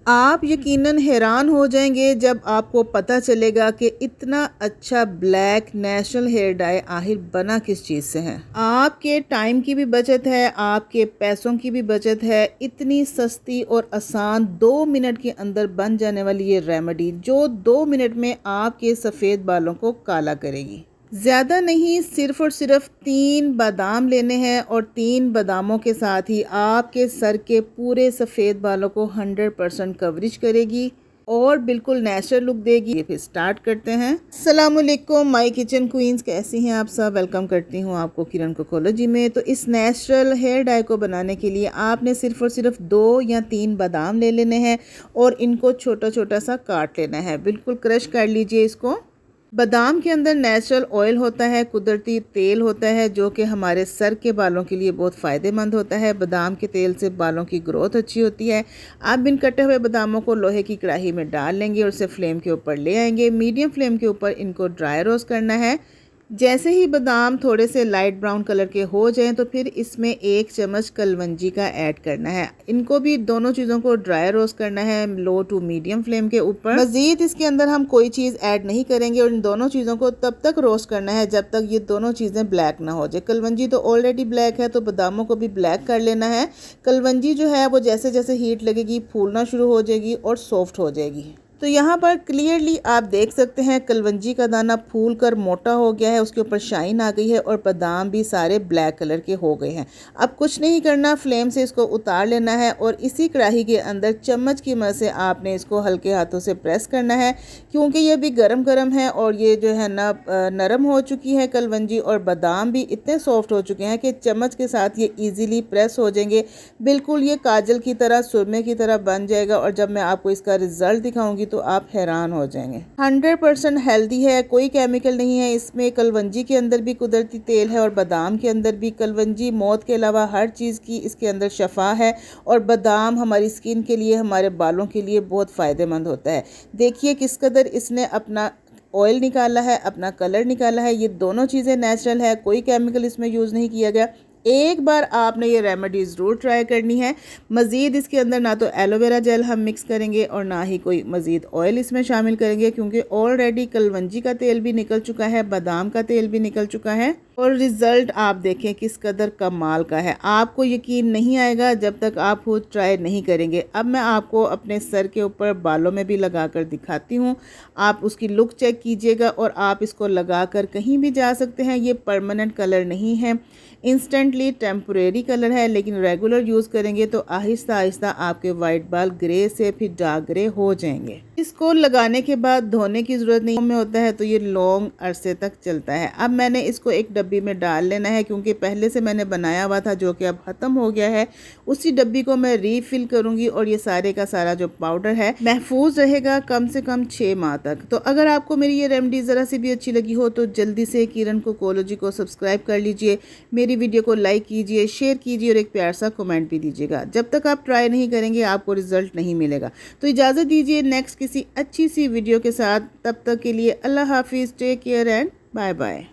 आप यकीनन हैरान हो जाएंगे जब आपको पता चलेगा कि इतना अच्छा ब्लैक नेचुरल हेयर डाई आखिर बना किस चीज़ से है। आपके टाइम की भी बचत है, आपके पैसों की भी बचत है। इतनी सस्ती और आसान 2 मिनट के अंदर बन जाने वाली ये रेमेडी जो 2 मिनट में आपके सफ़ेद बालों को काला करेगी। ज़्यादा नहीं, सिर्फ़ और सिर्फ 3 बादाम लेने हैं और 3 बादामों के साथ ही आपके सर के पूरे सफ़ेद बालों को 100% कवरेज करेगी और बिल्कुल नेचुरल लुक देगी। ये फिर स्टार्ट करते हैं। अस्सलाम वालेकुम माय किचन क्वींस, कैसी हैं आप सब। वेलकम करती हूँ आपको किरण कोकोलॉजी में। तो इस नेचुरल हेयर डाई को बनाने के लिए आपने सिर्फ़ और सिर्फ 2 या 3 बादाम ले लेने हैं और इनको छोटा छोटा सा काट लेना है। बिल्कुल क्रश कर लीजिए इसको। बादाम के अंदर नेचुरल ऑयल होता है, कुदरती तेल होता है जो कि हमारे सर के बालों के लिए बहुत फ़ायदेमंद होता है। बादाम के तेल से बालों की ग्रोथ अच्छी होती है। आप इन कटे हुए बादामों को लोहे की कढ़ाई में डाल लेंगे और इसे फ्लेम के ऊपर ले आएंगे। मीडियम फ्लेम के ऊपर इनको ड्राई रोस्ट करना है। जैसे ही बादाम थोड़े से लाइट ब्राउन कलर के हो जाएं तो फिर इसमें 1 चम्मच कलवंजी का ऐड करना है। इनको भी दोनों चीज़ों को ड्राई रोस्ट करना है लो टू मीडियम फ्लेम के ऊपर। मज़ीद इसके अंदर हम कोई चीज़ ऐड नहीं करेंगे और इन दोनों चीज़ों को तब तक रोस्ट करना है जब तक ये दोनों चीज़ें ब्लैक ना हो जाए। कलवंजी तो ऑलरेडी ब्लैक है तो बादामों को भी ब्लैक कर लेना है। कलवंजी जो है वो जैसे जैसे हीट लगेगी फूलना शुरू हो जाएगी और सॉफ्ट हो जाएगी। तो यहाँ पर क्लियरली आप देख सकते हैं कलवंजी का दाना फूल कर मोटा हो गया है, उसके ऊपर शाइन आ गई है और बादाम भी सारे ब्लैक कलर के हो गए हैं। अब कुछ नहीं करना, फ्लेम से इसको उतार लेना है और इसी कढ़ाई के अंदर चम्मच की मदद से आपने इसको हल्के हाथों से प्रेस करना है क्योंकि ये भी गरम गरम है और ये जो है ना नरम हो चुकी है कलवंजी और बादाम भी इतने सॉफ्ट हो चुके हैं कि चम्मच के साथ ये ईजीली प्रेस हो जाएंगे। बिल्कुल ये काजल की तरह, सुरमे की तरह बन जाएगा और जब मैं आपको इसका रिजल्ट दिखाऊंगी तो आप हैरान हो जाएंगे। 100% हेल्दी है, कोई केमिकल नहीं है इसमें। कलवंजी के अंदर भी कुदरती तेल है और बादाम के अंदर भी। कलवंजी मौत के अलावा हर चीज़ की इसके अंदर शफा है और बादाम हमारी स्किन के लिए, हमारे बालों के लिए बहुत फ़ायदेमंद होता है। देखिए किस कदर इसने अपना ऑयल निकाला है, अपना कलर निकाला है। ये दोनों चीज़ें नेचुरल है, कोई केमिकल इसमें यूज़ नहीं किया गया। एक बार आपने ये रेमेडी ज़रूर ट्राई करनी है। मज़ीद इसके अंदर ना तो एलोवेरा जेल हम मिक्स करेंगे और ना ही कोई मज़ीद ऑयल इसमें शामिल करेंगे क्योंकि ऑलरेडी कलवंजी का तेल भी निकल चुका है, बादाम का तेल भी निकल चुका है और रिज़ल्ट आप देखें किस कदर कमाल का है। आपको यकीन नहीं आएगा जब तक आप खुद ट्राई नहीं करेंगे। अब मैं आपको अपने सर के ऊपर बालों में भी लगा कर दिखाती हूँ। आप उसकी लुक चेक कीजिएगा और आप इसको लगा कर कहीं भी जा सकते हैं। ये परमानेंट कलर नहीं है, इंस्टेंटली टेम्परेरी कलर है, लेकिन रेगुलर यूज़ करेंगे तो आहिस्ता आहिस्ता आपके वाइट बाल ग्रे से फिर डार्क ग्रे हो जाएंगे। इसको लगाने के बाद धोने की ज़रूरत नहीं में होता है तो ये लॉन्ग अरसे तक चलता है। अब मैंने इसको एक डब्बी में डाल लेना है क्योंकि पहले से मैंने बनाया हुआ था जो कि अब ख़त्म हो गया है। उसी डब्बी को मैं रीफिल करूँगी और ये सारे का सारा जो पाउडर है महफूज रहेगा कम से कम 6 माह तक। तो अगर आपको मेरी ये रेमेडी ज़रा सी भी अच्छी लगी हो तो जल्दी से किरण कोकोलॉजी को सब्सक्राइब कर लीजिए, मेरी वीडियो को लाइक कीजिए, शेयर कीजिए और एक प्यार सा कमेंट भी दीजिएगा। जब तक आप ट्राई नहीं करेंगे आपको रिजल्ट नहीं मिलेगा। तो इजाज़त दीजिए नेक्स्ट किसी अच्छी सी वीडियो के साथ। तब तक के लिए अल्लाह हाफिज़, take care and bye bye.